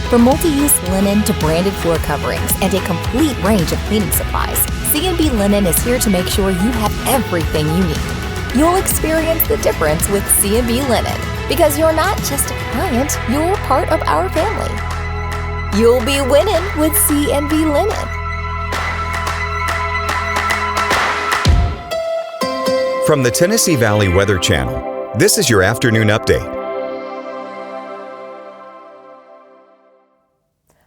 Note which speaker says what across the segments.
Speaker 1: From multi-use linen to branded floor coverings and a complete range of cleaning supplies, C&B Linen is here to make sure you have everything you need. You'll experience the difference with C&B Linen because you're not just a client, you're part of our family. You'll be winning with C&B Linen.
Speaker 2: From the Tennessee Valley Weather Channel, this is your afternoon update.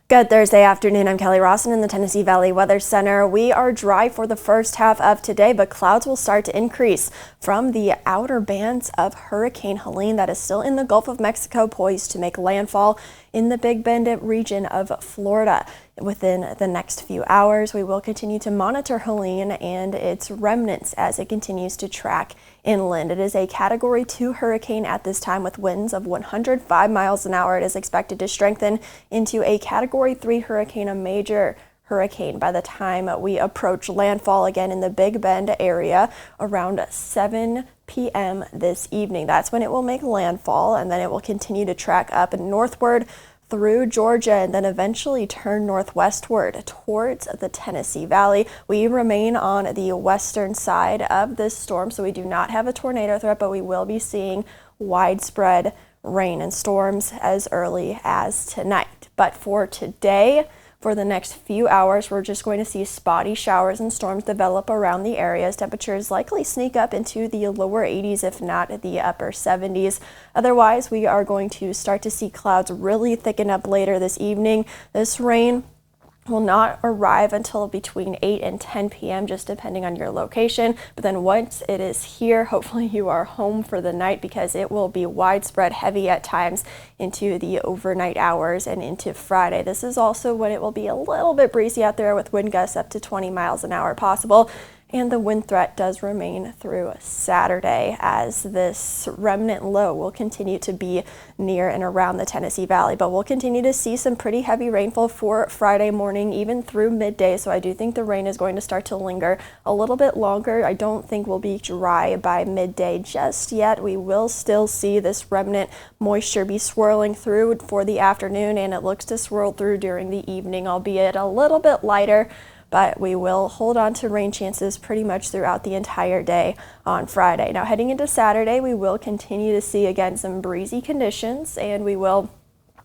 Speaker 3: Good Thursday afternoon. I'm Kelli Rosson in the Tennessee Valley Weather Center. We are dry for the first half of today, but clouds will start to increase from the outer bands of Hurricane Helene that is still in the Gulf of Mexico, poised to make landfall in the Big Bend region of Florida. Within the next few hours, we will continue to monitor Helene and its remnants as it continues to track inland. It is a Category 2 hurricane at this time with winds of 105 miles an hour. It is expected to strengthen into a Category 3 hurricane, a major hurricane, by the time we approach landfall again in the Big Bend area around 7 p.m. this evening. That's when it will make landfall, and then it will continue to track up and northward through Georgia and then eventually turn northwestward towards the Tennessee Valley. We remain on the western side of this storm, so we do not have a tornado threat, but we will be seeing widespread rain and storms as early as tonight. But for today, for the next few hours, we're just going to see spotty showers and storms develop around the areas. Temperatures likely sneak up into the lower 80s, if not the upper 70s. Otherwise, we are going to start to see clouds really thicken up later this evening. This rain will not arrive until between 8 and 10 p.m., just depending on your location. But then once it is here, hopefully you are home for the night, because it will be widespread, heavy at times into the overnight hours and into Friday. This is also when it will be a little bit breezy out there with wind gusts up to 20 miles an hour possible. And the wind threat does remain through Saturday, as this remnant low will continue to be near and around the Tennessee Valley. But we'll continue to see some pretty heavy rainfall for Friday morning, even through midday. So I do think the rain is going to start to linger a little bit longer. I don't think we'll be dry by midday just yet. We will still see this remnant moisture be swirling through for the afternoon, and it looks to swirl through during the evening, albeit a little bit lighter. But we will hold on to rain chances pretty much throughout the entire day on Friday. Now, heading into Saturday, we will continue to see again some breezy conditions, and we will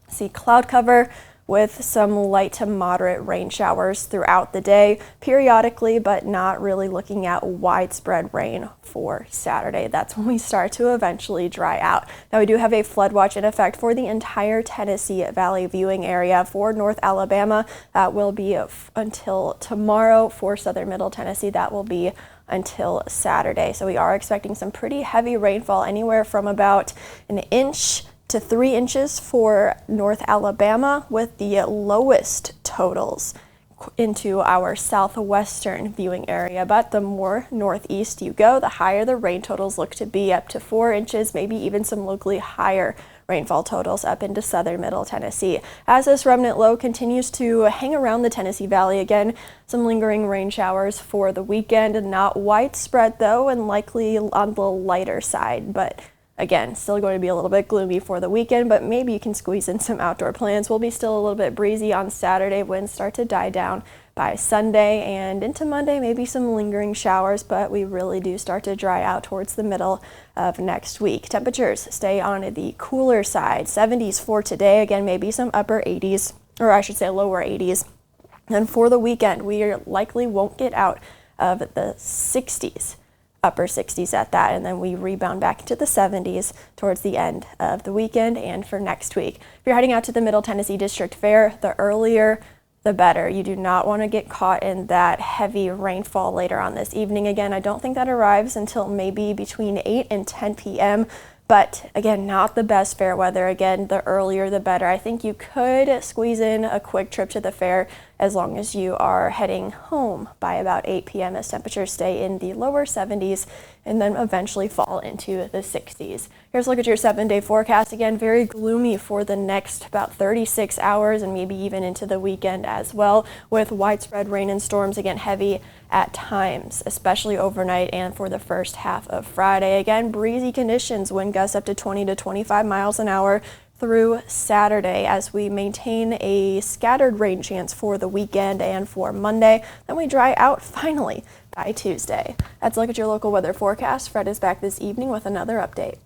Speaker 3: see cloud cover with some light to moderate rain showers throughout the day, periodically, but not really looking at widespread rain for Saturday. That's when we start to eventually dry out. Now, we do have a flood watch in effect for the entire Tennessee Valley viewing area. For North Alabama, that will be until tomorrow. For southern middle Tennessee, that will be until Saturday. So we are expecting some pretty heavy rainfall, anywhere from about an inch to 3 inches for North Alabama, with the lowest totals into our southwestern viewing area. But the more northeast you go, the higher the rain totals look to be, up to 4 inches, maybe even some locally higher rainfall totals up into southern middle Tennessee. As this remnant low continues to hang around the Tennessee Valley, again, some lingering rain showers for the weekend, not widespread though, and likely on the lighter side. But again, still going to be a little bit gloomy for the weekend, but maybe you can squeeze in some outdoor plans. We'll be still a little bit breezy on Saturday. Winds start to die down by Sunday, and into Monday, maybe some lingering showers, but we really do start to dry out towards the middle of next week. Temperatures stay on the cooler side, 70s for today. Again, maybe some upper 80s, or I should say lower 80s. And for the weekend, we likely won't get out of the 60s. Upper 60s at that, and then we rebound back into the 70s towards the end of the weekend and for next week. If you're heading out to the Middle Tennessee District Fair, the earlier the better. You do not want to get caught in that heavy rainfall later on this evening. Again, I don't think that arrives until maybe between 8 and 10 p.m. But again, not the best fair weather. Again, the earlier the better. I think you could squeeze in a quick trip to the fair as long as you are heading home by about 8 p.m. as temperatures stay in the lower 70s and then eventually fall into the 60s. Here's a look at your 7-day forecast. Again, very gloomy for the next about 36 hours and maybe even into the weekend as well, with widespread rain and storms, again heavy at times, especially overnight and for the first half of Friday. Again, breezy conditions, wind gusts up to 20 to 25 miles an hour through Saturday as we maintain a scattered rain chance for the weekend and for Monday. Then we dry out finally by Tuesday. That's a look at your local weather forecast. Fred is back this evening with another update.